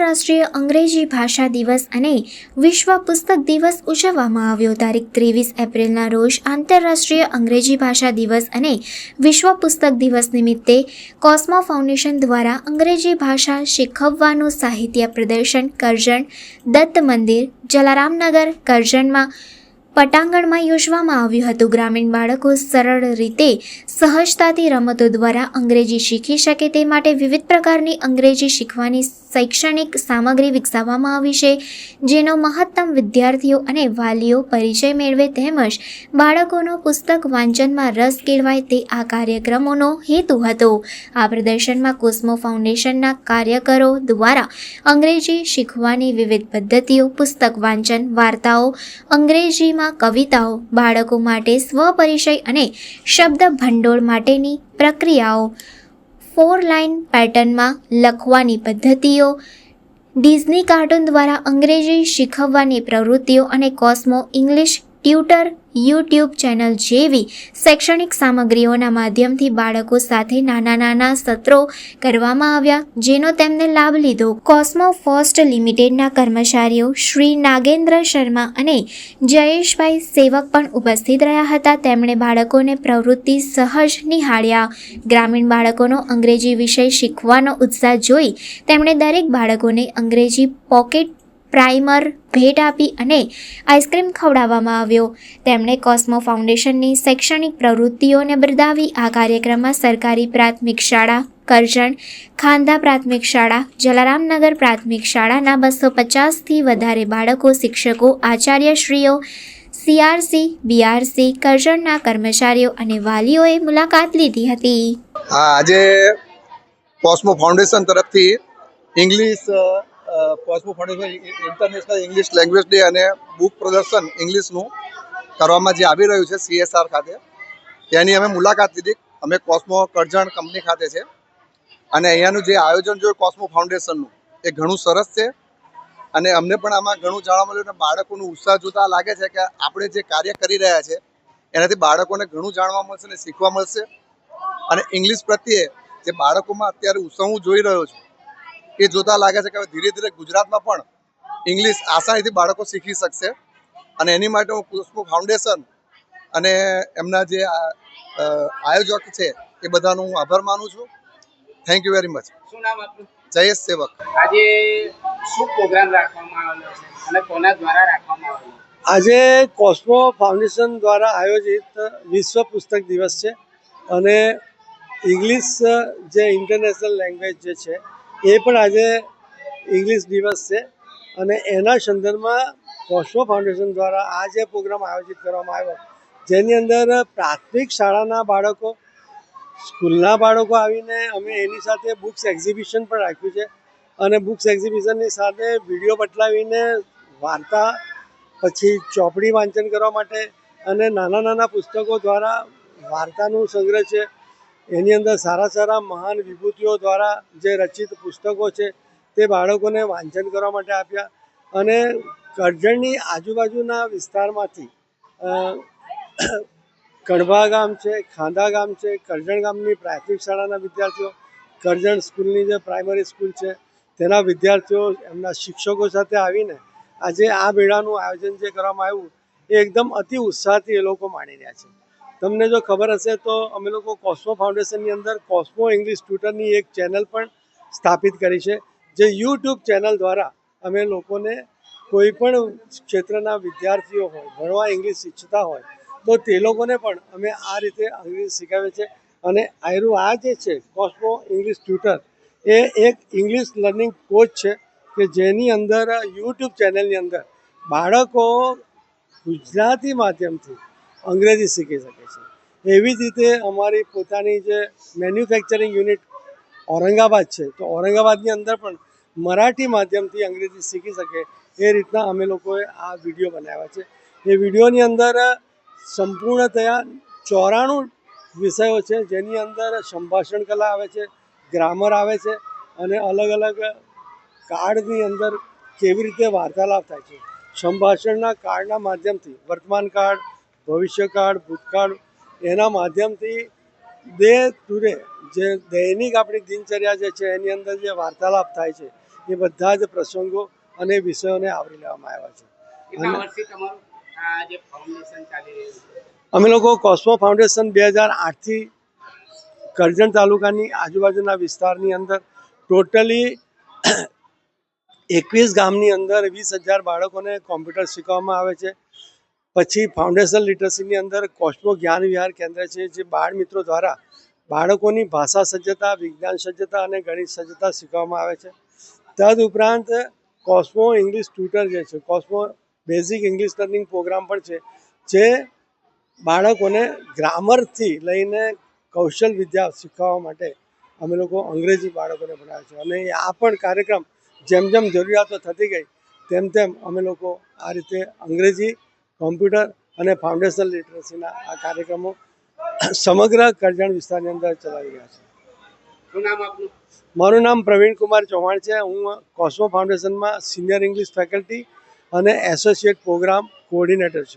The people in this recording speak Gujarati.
આંતરરાષ્ટ્રીય અંગ્રેજી ભાષા દિવસ અને વિશ્વ પુસ્તક દિવસ ઉજવવામાં આવ્યો। તારીખ 23 એપ્રિલના રોજ આંતરરાષ્ટ્રીય અંગ્રેજી ભાષા દિવસ અને વિશ્વ પુસ્તક દિવસ નિમિત્તે કોસ્મો ફાઉન્ડેશન દ્વારા અંગ્રેજી ભાષા શીખવવાનું સાહિત્ય પ્રદર્શન કરજણ દત્ત મંદિર, જલારામનગર, કરજણમાં પટાંગણમાં યોજવામાં આવ્યું હતું। ગ્રામીણ બાળકો સરળ રીતે સહજતાથી રમતો દ્વારા અંગ્રેજી શીખી શકે તે માટે વિવિધ પ્રકારની અંગ્રેજી શીખવાની શૈક્ષણિક સામગ્રી વિકસાવવામાં આવી છે, જેનો મહત્તમ વિદ્યાર્થીઓ અને વાલીઓ પરિચય મેળવે તેમજ બાળકોનો પુસ્તક વાંચનમાં રસ કેળવાય તે આ કાર્યક્રમોનો હેતુ હતો। આ પ્રદર્શનમાં કોસ્મો ફાઉન્ડેશનના કાર્યકરો દ્વારા અંગ્રેજી શીખવાની વિવિધ પદ્ધતિઓ, પુસ્તક વાંચન, વાર્તાઓ, અંગ્રેજીમાં કવિતાઓ, બાળકો માટે સ્વપરિચય અને શબ્દ ભંડોળ માટેની પ્રક્રિયાઓ, 4 લાઇન પેટર્નમાં લખવાની પદ્ધતિઓ, ડિઝની કાર્ટૂન દ્વારા અંગ્રેજી શીખવવાની પ્રવૃત્તિઓ અને કોસ્મો ઇંગ્લિશ ટ્યુટર યુટ્યુબ ચેનલ જેવી શૈક્ષણિક સામગ્રીઓના માધ્યમથી બાળકો સાથે નાના સત્રો કરવામાં આવ્યા, જેનો તેમને લાભ લીધો। કોસ્મો ફર્સ્ટ લિમિટેડના કર્મચારીઓ શ્રી નાગેન્દ્ર શર્મા અને જયેશભાઈ સેવક પણ ઉપસ્થિત રહ્યા હતા। તેમણે બાળકોને પ્રવૃત્તિ સહજ નિહાળ્યા। ગ્રામીણ બાળકોનો અંગ્રેજી વિષય શીખવાનો ઉત્સાહ જોઈ તેમણે દરેક બાળકોને અંગ્રેજી પોકેટ પ્રાઇમર ભેટ આપી અને આઈસ્ક્રીમ ખવડાવવામાં આવ્યો। તેમણે કોસ્મો ફાઉન્ડેશનની શૈક્ષણિક પ્રવૃત્તિઓને બિરદાવી। આ કાર્યક્રમમાં સરકારી પ્રાથમિક શાળા કરજણ, ખાંધા પ્રાથમિક શાળા, જલારામનગર પ્રાથમિક શાળાના 250થી વધારે બાળકો, શિક્ષકો, આચાર્યશ્રીઓ, CRC, BRC, કરજણના કર્મચારીઓ અને વાલીઓએ મુલાકાત લીધી હતી। આજે કોસ્મો ફાઉન્ડેશન તરફથી English કોસ્મો foundation international English language day અને બુક પ્રદર્શન ઇંગ્લિશનું કરવામાં જે આવી રહ્યું છે CSR ખાતે, તેની અમે મુલાકાત લીધી। અમે કોસ્મો કરજણ કંપની ખાતે છે અને અહીંયાનું જે આયોજન જોયું કોસ્મો ફાઉન્ડેશનનું એ ઘણું સરસ છે અને અમને પણ આમાં ઘણું જાણવા મળ્યું અને બાળકોનો ઉત્સાહ જોતા લાગે છે કે આપણે જે કાર્ય કરી રહ્યા છે એનાથી બાળકોને ઘણું જાણવા મળશે અને શીખવા મળશે અને ઇંગ્લિશ પ્રત્યે જે બાળકોમાં અત્યારે ઉત્સાહ હું જોઈ રહ્યો છું એ જોતા લાગે છે કે હવે ધીરે ધીરે ગુજરાતમાં પણ ઇંગ્લિશ આસાનીથી બાળકો શીખી શકશે અને એની માટે હું કોસ્મો ફાઉન્ડેશન અને એમના જે આયોજક છે એ બધાનો હું આભાર માનું છું। Thank you very much. શું નામ આપનું? જયેશ સેવક। આજે શું પ્રોગ્રામ રાખવામાં આવેલો છે અને કોના દ્વારા રાખવામાં આવેલો? આજે કોસ્મો ફાઉન્ડેશન દ્વારા આયોજિત વિશ્વ પુસ્તક દિવસ છે અને ઇંગ્લિશ જે ઇન્ટરનેશનલ લેંગ્વેજ જે છે એ પણ આજે ઇંગ્લિશ દિવસ છે અને એના સંદર્ભમાં કોસ્મો ફાઉન્ડેશન દ્વારા આ જે પ્રોગ્રામ આયોજિત કરવામાં આવ્યો, જેની અંદર પ્રાથમિક શાળાના બાળકો, સ્કૂલના બાળકો આવીને અમે એની સાથે બુક્સ એક્ઝિબિશન પણ રાખ્યું છે અને બુક્સ એક્ઝિબિશનની સાથે વિડીયો બદલાવીને વાર્તા, પછી ચોપડી વાંચન કરવા માટે અને નાના પુસ્તકો દ્વારા વાર્તાનું સંગ્રહ છે, એની અંદર સારા મહાન વિભૂતિઓ દ્વારા જે રચિત પુસ્તકો છે તે બાળકોને વાંચન કરવા માટે આપ્યા અને કરજણની આજુબાજુના વિસ્તારમાંથી કડવા ગામ છે, ખાંધા ગામ છે, કરજણ ગામની પ્રાથમિક શાળાના વિદ્યાર્થીઓ, કરજણ સ્કૂલની જે પ્રાઇમરી સ્કૂલ છે તેના વિદ્યાર્થીઓ એમના શિક્ષકો સાથે આવીને આજે આ મેળાનું આયોજન જે કરવામાં આવ્યું એ એકદમ અતિ ઉત્સાહથી એ લોકો માણી રહ્યા છે। તમને જો ખબર હશે તો અમે લોકો કોસ્મો ફાઉન્ડેશનની અંદર કોસ્મો ઇંગ્લિશ ટ્યુટરની એક ચેનલ પણ સ્થાપિત કરી છે, જે યુટ્યુબ ચેનલ દ્વારા અમે લોકોને કોઈ પણ ક્ષેત્રના વિદ્યાર્થીઓ હોય, ભણવા ઇંગ્લિશ ઈચ્છતા હોય તો તે લોકોને પણ અમે આ રીતે ઇંગ્લિશ શીખવીએ છીએ અને આ જે છે કોસ્મો ઇંગ્લિશ ટ્યુટર એ એક ઇંગ્લિશ લર્નિંગ કોચ છે કે જેની અંદર યુટ્યુબ ચેનલની અંદર બાળકો ગુજરાતી માધ્યમથી અંગ્રેજી શીખી શકે છે। એવી જ રીતે અમારી પોતાની જે મેન્યુફેક્ચરિંગ યુનિટ ઔરંગાબાદ છે તો ઔરંગાબાદની અંદર પણ મરાઠી માધ્યમથી અંગ્રેજી શીખી શકે એ રીતના અમે લોકોએ આ વિડીયો બનાવ્યા છે। એ વિડીયોની અંદર સંપૂર્ણતયા 94 વિષયો છે, જેની અંદર સંભાષણ કલા આવે છે, ગ્રામર આવે છે અને અલગ કાર્ડની અંદર કેવી રીતે વાર્તાલાપ થાય છે, સંભાષણના કાર્ડના માધ્યમથી વર્તમાન કાળ, ભવિષ્ય કાળ, ભૂતકાળ એના માધ્યમથી ડે ટુ ડે જે દૈનિક આપણી દિનચર્યા જે છે એની અંદર જે વાર્તાલાપ થાય છે એ બધા જ પ્રસંગો અને વિષયોને આવરી લેવામાં આવ્યા છે. કેટલા વર્ષથી તમારું આ જે ફાઉન્ડેશન ચાલી રહ્યું છે? અમે લોકો કોસ્મો ફાઉન્ડેશન 2008થી કરજણ તાલુકાની આજુબાજુના વિસ્તારની અંદર ટોટલી 21 ગામની અંદર 20,000 બાળકોને કોમ્પ્યુટર શીખવવામાં આવે છે. પછી ફાઉન્ડેશન લિટરસીની અંદર કોસ્મો જ્ઞાન વિહાર કેન્દ્ર છે, જે બાળ મિત્રો દ્વારા બાળકોની ભાષા સજ્જતા, વિજ્ઞાન સજ્જતા અને ગણિત સજ્જતા શીખવવામાં આવે છે. તદ ઉપરાંત કોસ્મો ઇંગ્લિશ ટ્યુટર જે છે, Cosmo basic English learning programme પણ છે, જે બાળકોને ગ્રામરથી લઈને કૌશલ વિદ્યા શીખવવા માટે અમે લોકો અંગ્રેજી બાળકોને ભણાવે છે. અને આ પણ કાર્યક્રમ જેમ જેમ જરૂરિયાતો થતી ગઈ તેમ તેમ અમે લોકો આ રીતે અંગ્રેજી, કોમ્પ્યુટર અને ફાઉન્ડેશન લિટરસીના આ કાર્યક્રમો સમગ્ર કરજણ વિસ્તારની અંદર ચલાવી રહ્યા છે. શું નામ આપનું? મારું નામ પ્રવીણ કુમાર ચૌહાણ છે. હું કોસ્મો ફાઉન્ડેશનમાં સિનિયર ઇંગ્લિશ ફેકલ્ટી અને એસોસિએટ પ્રોગ્રામ કોઓર્ડિનેટર છું.